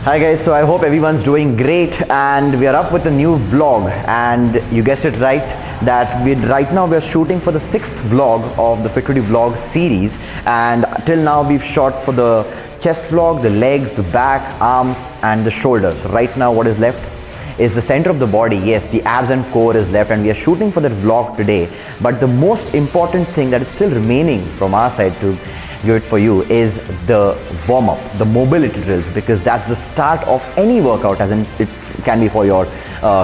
Hi guys, so I hope everyone's doing great and we are up with a new vlog, and you guessed it right that right now we're shooting for the 6th vlog of the Fitvidvlog series, and till now we've shot for the chest vlog, the legs, the back, arms and the shoulders. Right now what is left is the center of the body. Yes, the abs and core is left, and we are shooting for that vlog today. But the most important thing that is still remaining from our side to give it for you is the warm-up, the mobility drills, because that's the start of any workout, as in it can be for your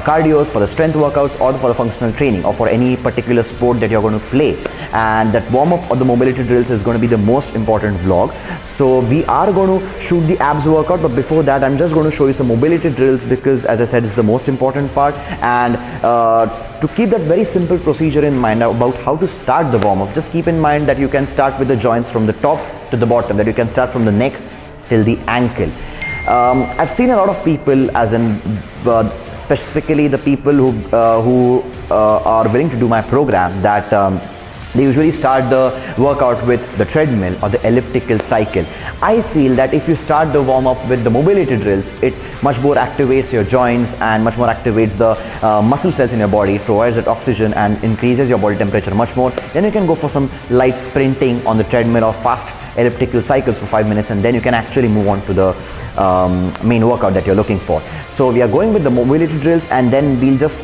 cardios, for the strength workouts, or for the functional training, or for any particular sport that you're going to play. And that warm-up or the mobility drills is going to be the most important vlog. So we are going to shoot the abs workout, but before that I'm just going to show you some mobility drills, because as I said, it's the most important part. And to keep that very simple procedure in mind about how to start the warm-up, just keep in mind that you can start with the joints from the top to the bottom, that you can start from the neck till the ankle. I've seen a lot of people, as in specifically the people who are willing to do my program, that they usually start the workout with the treadmill or the elliptical cycle. I feel that if you start the warm-up with the mobility drills, it much more activates your joints and much more activates the muscle cells in your body. It provides that oxygen and increases your body temperature much more. Then you can go for some light sprinting on the treadmill or fast elliptical cycles for 5 minutes, and then you can actually move on to the main workout that you're looking for. So we are going with the mobility drills, and then we'll just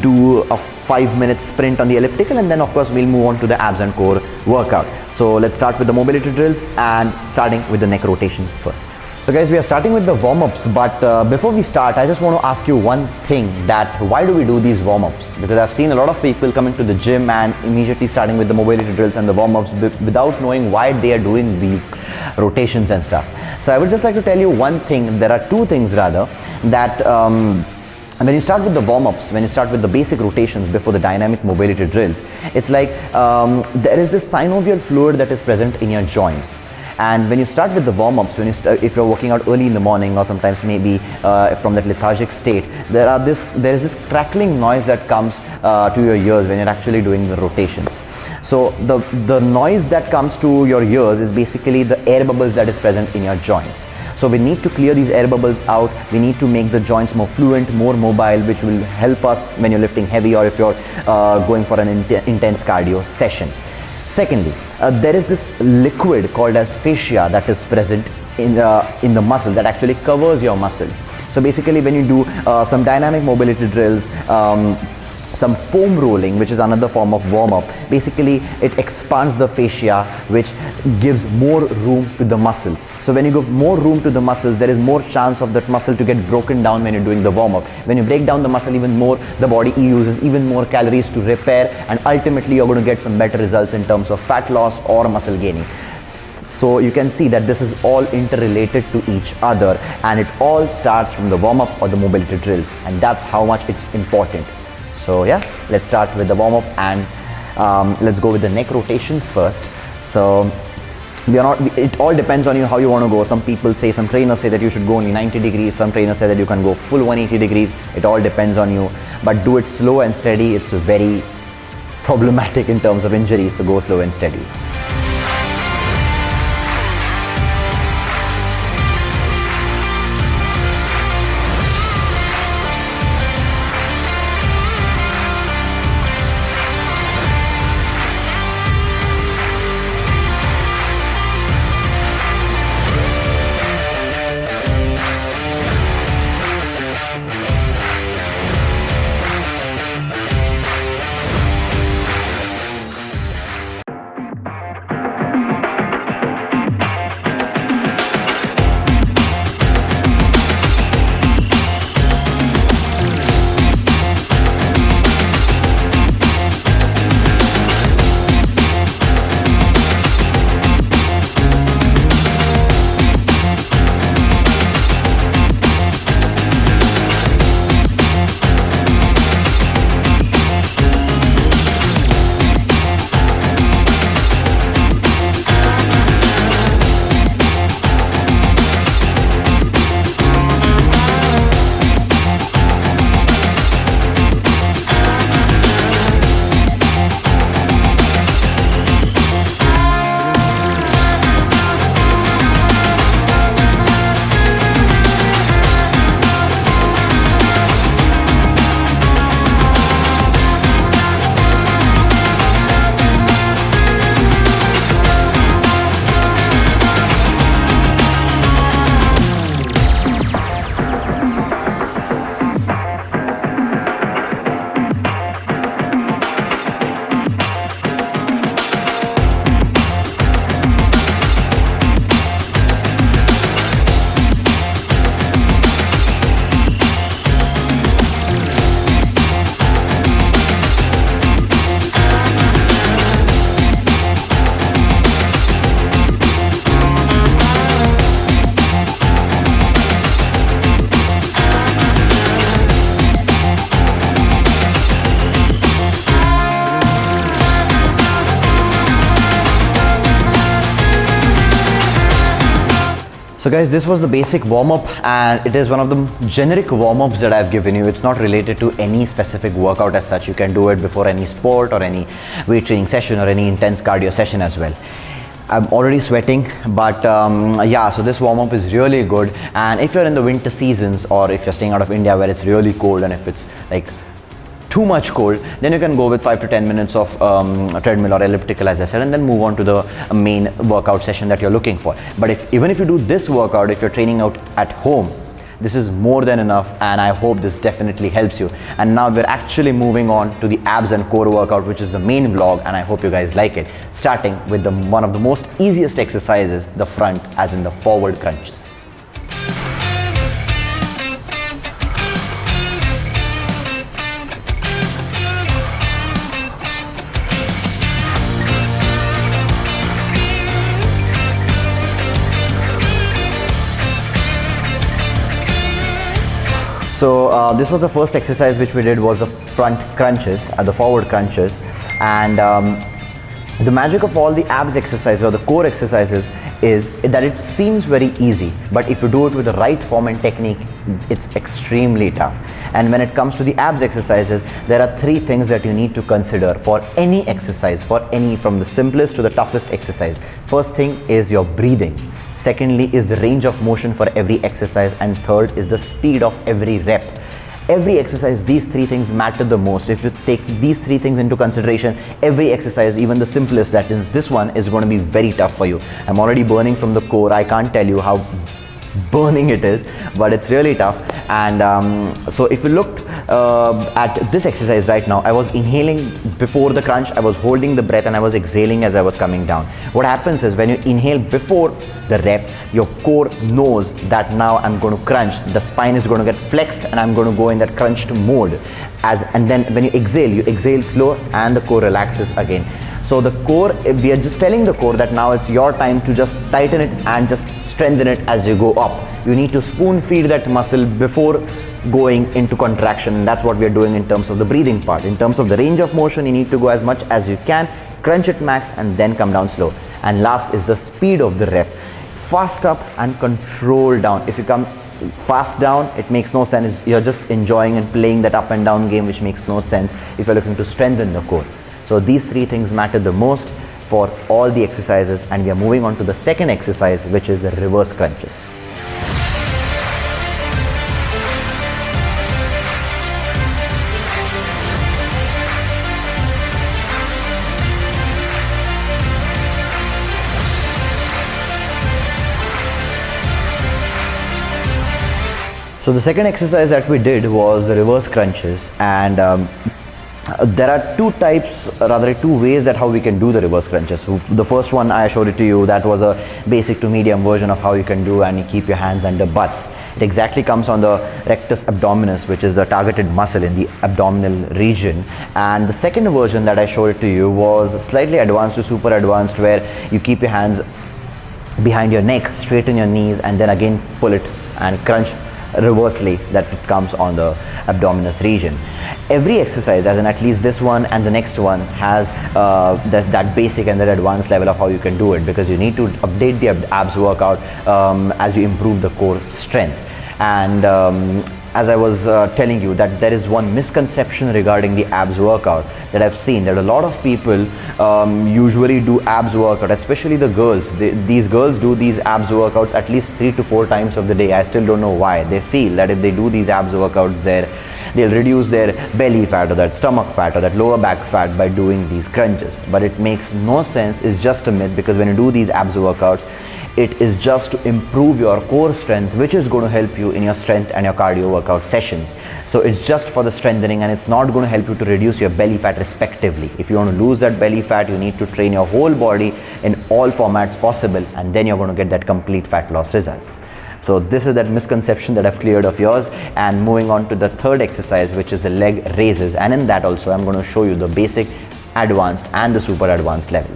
do a 5-minute sprint on the elliptical, and then of course we'll move on to the abs and core workout. So let's start with the mobility drills, and starting with the neck rotation first. So guys, we are starting with the warm-ups, but before we start, I just want to ask you one thing, that why do we do these warm-ups? Because I've seen a lot of people coming to the gym and immediately starting with the mobility drills and the warm-ups without knowing why they are doing these rotations and stuff. So I would just like to tell you one thing. There are two things rather, that when you start with the warm-ups, when you start with the basic rotations before the dynamic mobility drills, it's like there is this synovial fluid that is present in your joints. And when you start with the warm-ups, if you're working out early in the morning, or sometimes maybe from that lethargic state, there is this crackling noise that comes to your ears when you're actually doing the rotations. So the noise that comes to your ears is basically the air bubbles that is present in your joints. So we need to clear these air bubbles out. We need to make the joints more fluent, more mobile, which will help us when you're lifting heavy, or if you're going for an intense cardio session. Secondly, there is this liquid called as fascia that is present in the muscle, that actually covers your muscles. So basically, when you do some dynamic mobility drills, some foam rolling, which is another form of warm-up, basically it expands the fascia, which gives more room to the muscles. So when you give more room to the muscles, there is more chance of that muscle to get broken down when you're doing the warm-up. When you break down the muscle even more, the body uses even more calories to repair, and ultimately you're going to get some better results in terms of fat loss or muscle gaining. So you can see that this is all interrelated to each other, and it all starts from the warm-up or the mobility drills, and that's how much it's important. So yeah, let's start with the warm-up, and let's go with the neck rotations first. So it all depends on you how you want to go. Some trainers say that you should go only 90 degrees. Some trainers say that you can go full 180 degrees. It all depends on you, but do it slow and steady. It's very problematic in terms of injuries, so go slow and steady. So guys, this was the basic warm-up, and it is one of the generic warm-ups that I've given you. It's not related to any specific workout as such. You can do it before any sport or any weight training session or any intense cardio session as well. I'm already sweating, but yeah, so this warm-up is really good. And if you're in the winter seasons, or if you're staying out of India where it's really cold, and if it's like too much cold, then you can go with 5 to 10 minutes of treadmill or elliptical, as I said, and then move on to the main workout session that you're looking for. But even if you do this workout, if you're training out at home, this is more than enough, and I hope this definitely helps you. And now we're actually moving on to the abs and core workout, which is the main vlog, and I hope you guys like it. Starting with one of the most easiest exercises, the front, as in the forward crunches. So this was the first exercise which we did, was the front crunches, the forward crunches. And the magic of all the abs exercises or the core exercises is that it seems very easy, but if you do it with the right form and technique, it's extremely tough. And when it comes to the abs exercises, there are 3 things that you need to consider for any exercise, from the simplest to the toughest exercise. First thing is your breathing. Secondly is the range of motion for every exercise, and third is the speed of every rep. Every exercise, these 3 things matter the most. If you take these 3 things into consideration, every exercise, even the simplest, that is this one, is going to be very tough for you. I'm already burning from the core. I can't tell you how burning it is, but it's really tough. And so if you looked at this exercise right now, I was inhaling before the crunch, I was holding the breath, and I was exhaling as I was coming down. What happens is, when you inhale before the rep, your core knows that now I'm going to crunch, the spine is going to get flexed, and I'm going to go in that crunched mode. And then when you exhale slow, and the core relaxes again. So the core, we are just telling the core that now it's your time to just tighten it and just strengthen it as you go up. You need to spoon feed that muscle before going into contraction. That's what we are doing in terms of the breathing part. In terms of the range of motion, you need to go as much as you can, crunch it max, and then come down slow. And last is the speed of the rep. Fast up and control down. If you come fast down, it makes no sense. You're just enjoying and playing that up and down game, which makes no sense if you're looking to strengthen the core. So these 3 things matter the most for all the exercises, and we are moving on to the second exercise, which is the reverse crunches. So the second exercise that we did was the reverse crunches, and there are 2 ways that how we can do the reverse crunches. So the first one I showed it to you, that was a basic to medium version of how you can do, and you keep your hands under butts. It exactly comes on the rectus abdominis, which is the targeted muscle in the abdominal region. And the second version that I showed it to you was slightly advanced to super advanced, where you keep your hands behind your neck, straighten your knees, and then again pull it and crunch reversely, that it comes on the abdominis region. Every exercise, as in at least this one and the next one, has that basic and that advanced level of how you can do it, because you need to update the abs workout as you improve the core strength. And as I was telling you, that there is one misconception regarding the abs workout that I've seen, that a lot of people usually do abs workout, especially the girls. These girls do these abs workouts at least 3 to 4 times of the day. I still don't know why. They feel that if they do these abs workouts, they'll reduce their belly fat or that stomach fat or that lower back fat by doing these crunches. But it makes no sense. It's just a myth, because when you do these abs workouts, it is just to improve your core strength, which is going to help you in your strength and your cardio workout sessions. So it's just for the strengthening, and it's not going to help you to reduce your belly fat respectively. If you want to lose that belly fat, you need to train your whole body in all formats possible, and then you're going to get that complete fat loss results. So this is that misconception that I've cleared of yours. And moving on to the third exercise, which is the leg raises, and in that also I'm going to show you the basic, advanced, and the super advanced level.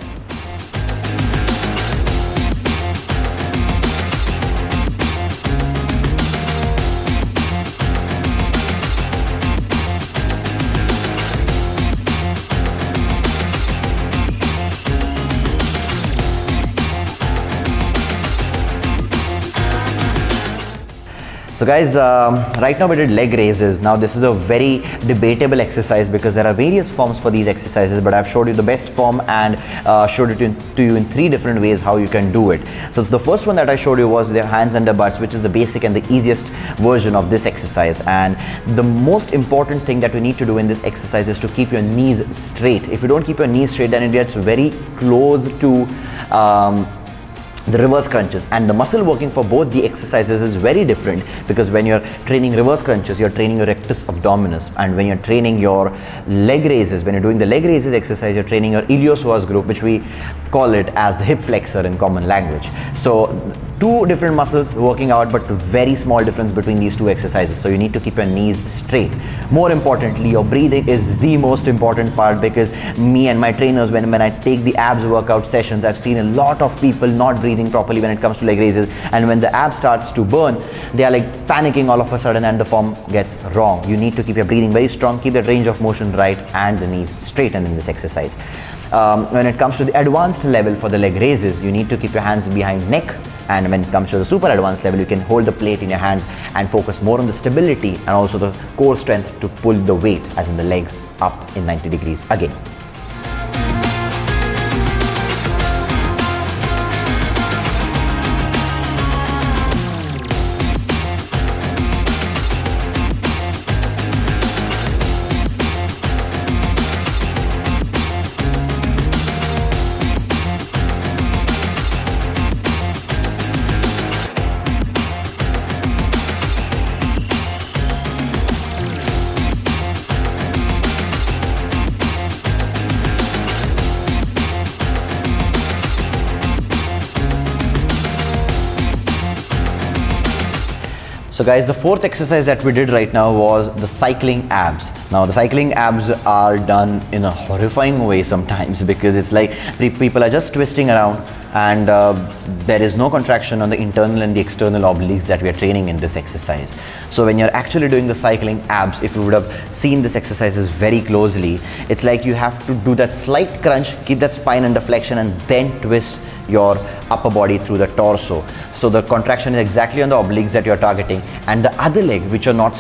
So guys, right now we did leg raises. Now this is a very debatable exercise because there are various forms for these exercises, but I've showed you the best form and showed it to you in 3 different ways how you can do it. So the first one that I showed you was the hands under butts, which is the basic and the easiest version of this exercise. And the most important thing that we need to do in this exercise is to keep your knees straight. If you don't keep your knees straight, then it gets very close to the reverse crunches, and the muscle working for both the exercises is very different, because when you're training reverse crunches, you're training your rectus abdominis, and when you're training your leg raises, when you're doing the leg raises exercise, you're training your iliopsoas group, which we call it as the hip flexor in common language. So 2 different muscles working out, but very small difference between these 2 exercises. So you need to keep your knees straight. More importantly, your breathing is the most important part, because me and my trainers, when I take the abs workout sessions, I've seen a lot of people not breathing properly when it comes to leg raises, and when the ab starts to burn, they are like panicking all of a sudden and the form gets wrong. You need to keep your breathing very strong, keep that range of motion right, and the knees straightened in this exercise. When it comes to the advanced level for the leg raises, you need to keep your hands behind neck, and when it comes to the super advanced level, you can hold the plate in your hands and focus more on the stability and also the core strength to pull the weight, as in the legs, up in 90 degrees again. So guys, the 4th exercise that we did right now was the cycling abs. Now the cycling abs are done in a horrifying way sometimes, because it's like people are just twisting around, and there is no contraction on the internal and the external obliques that we are training in this exercise. So when you're actually doing the cycling abs, if you would have seen this exercises very closely, it's like you have to do that slight crunch, keep that spine under flexion, and then twist your upper body through the torso. So the contraction is exactly on the obliques that you're targeting, and the other leg, which are not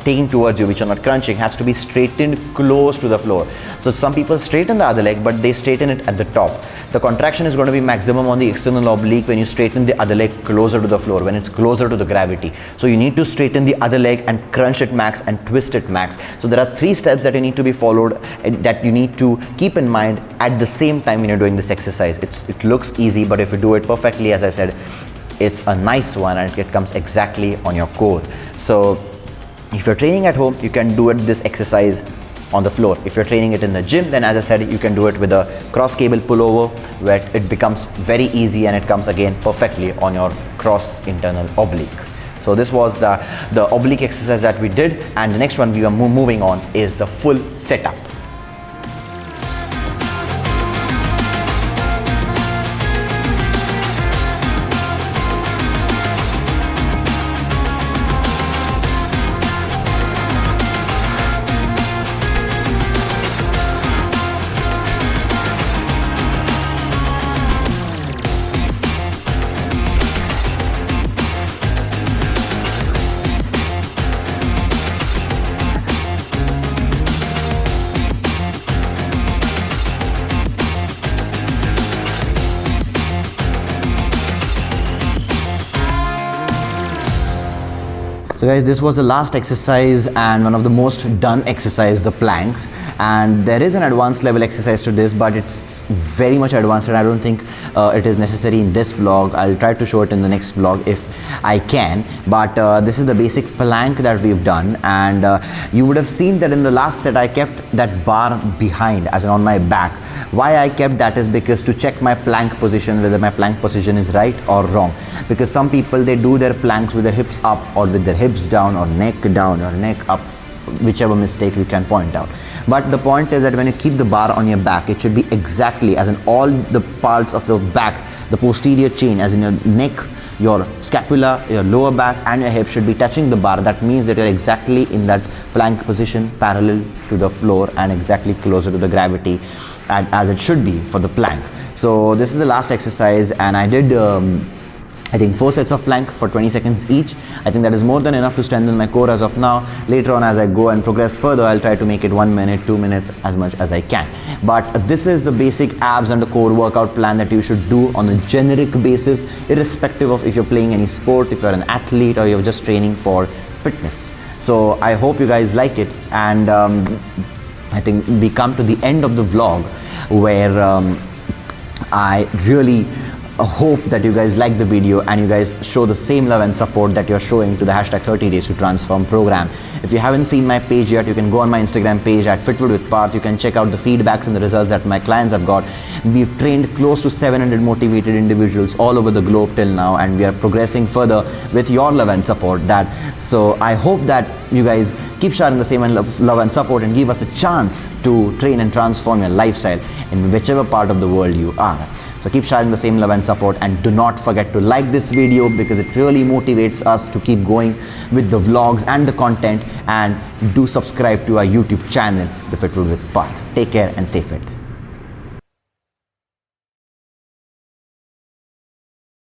taking towards you, which are not crunching, has to be straightened close to the floor. So some people straighten the other leg, but they straighten it at the top. The contraction is going to be maximum on the external oblique when you straighten the other leg closer to the floor, when it's closer to the gravity. So you need to straighten the other leg and crunch it max and twist it max. So there are 3 steps that you need to be followed, that you need to keep in mind at the same time when you're doing this exercise. It looks easy, but if you do it perfectly, as I said, it's a nice one, and it comes exactly on your core. So if you're training at home, you can do this exercise on the floor. If you're training it in the gym, then as I said, you can do it with a cross cable pullover, where it becomes very easy and it comes again perfectly on your cross internal oblique. So this was the oblique exercise that we did, and the next one we are moving on is the full setup. So guys, this was the last exercise and one of the most done exercise, the planks. And there is an advanced level exercise to this, but it's very much advanced and I don't think it is necessary in this vlog. I'll try to show it in the next vlog if I can. But this is the basic plank that we've done, and you would have seen that in the last set I kept that bar behind, as in on my back. Why I kept that is because to check my plank position, whether my plank position is right or wrong. Because some people, they do their planks with their hips up or with their hips down or neck up, whichever mistake you can point out. But the point is that when you keep the bar on your back, it should be exactly as in all the parts of your back, the posterior chain, as in your neck, your scapula, your lower back and your hip should be touching the bar. That means that you're exactly in that plank position, parallel to the floor and exactly closer to the gravity as it should be for the plank. So this is the last exercise, and I did I think 4 sets of plank for 20 seconds each. I think that is more than enough to strengthen my core as of now. Later on, as I go and progress further, I'll try to make it 1 minute, 2 minutes, as much as I can. But this is the basic abs and the core workout plan that you should do on a generic basis, irrespective of if you're playing any sport, if you're an athlete, or you're just training for fitness. So I hope you guys like it, and I think we come to the end of the vlog where I really hope that you guys like the video and you guys show the same love and support that you're showing to the hashtag 30 days to transform program. If you haven't seen my page yet, you can go on my Instagram page at Fitvidvlog. You can check out the feedbacks and the results that my clients have got. We've trained close to 700 motivated individuals all over the globe till now, and we are progressing further with your love and support. So I hope that you guys keep sharing the same love and support and give us a chance to train and transform your lifestyle in whichever part of the world you are. So keep sharing the same love and support, and do not forget to like this video because it really motivates us to keep going with the vlogs and the content, and do subscribe to our YouTube channel, The Fitvidvlog. Take care and stay fit.